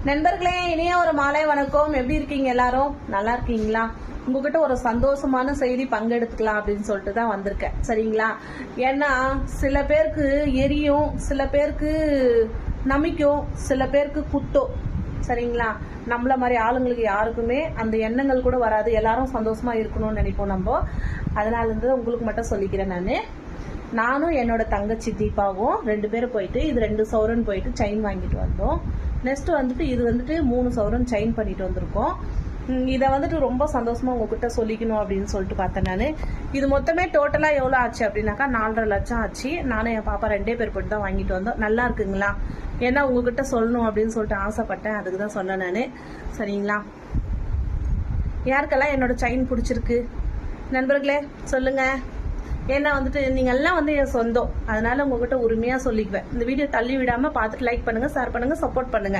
நண்பர்களே, இனிய ஒரு மாலை வணக்கம். எப்படி இருக்கீங்க? எல்லாரும் நல்லா இருக்கீங்களா? உங்ககிட்ட ஒரு சந்தோஷமான செய்தி பங்கெடுத்துக்கலாம் அப்படின்னு சொல்லிட்டு தான் வந்திருக்கேன். சரிங்களா? ஏன்னா சில பேருக்கு எரியும், சில பேருக்கு நமிக்கும், சில பேருக்கு குத்தும். சரிங்களா? நம்மள மாதிரி ஆளுங்களுக்கு யாருக்குமே அந்த எண்ணங்கள் கூட வராது. எல்லாரும் சந்தோஷமா இருக்கணும்னு நினைப்போம் நம்ம. அதனால இருந்து உங்களுக்கு மட்டும் சொல்லிக்கிறேன். நானும் என்னோட தங்கச்சி தீபாவும் 2 பேரும் போயிட்டு இது 2 சவரன் போயிட்டு செயின் வாங்கிட்டு வந்தோம். நெக்ஸ்ட் வந்துட்டு இது வந்துட்டு 3 சவரன் செயின் பண்ணிட்டு வந்திருக்கோம். இதை வந்துட்டு ரொம்ப சந்தோஷமா உங்ககிட்ட சொல்லிக்கணும் அப்படின்னு சொல்லிட்டு பார்த்தேன். நான் இது மொத்தமே டோட்டலா எவ்வளோ ஆச்சு அப்படின்னாக்கா 4.5 லட்சம் ஆச்சு. நானும் என் பாப்பா 2 பேர் போட்டு தான் வாங்கிட்டு வந்தோம். நல்லா இருக்குங்களா? ஏன்னா உங்ககிட்ட சொல்லணும் அப்படின்னு சொல்லிட்டு ஆசைப்பட்டேன். அதுக்கு தான் சொன்னேன் நான். சரிங்களா? யாருக்கெல்லாம் என்னோட செயின் பிடிச்சிருக்கு நண்பர்களே சொல்லுங்க. ஏன்னா வந்துட்டு நீங்க எல்லாம் வந்து என் சொந்தம். அதனால உங்ககிட்ட உரிமையா சொல்லிக்குவேன். இந்த வீடியோ தள்ளி விடாம பார்த்துட்டு லைக் பண்ணுங்க, ஷேர் பண்ணுங்க, சப்போர்ட் பண்ணுங்க.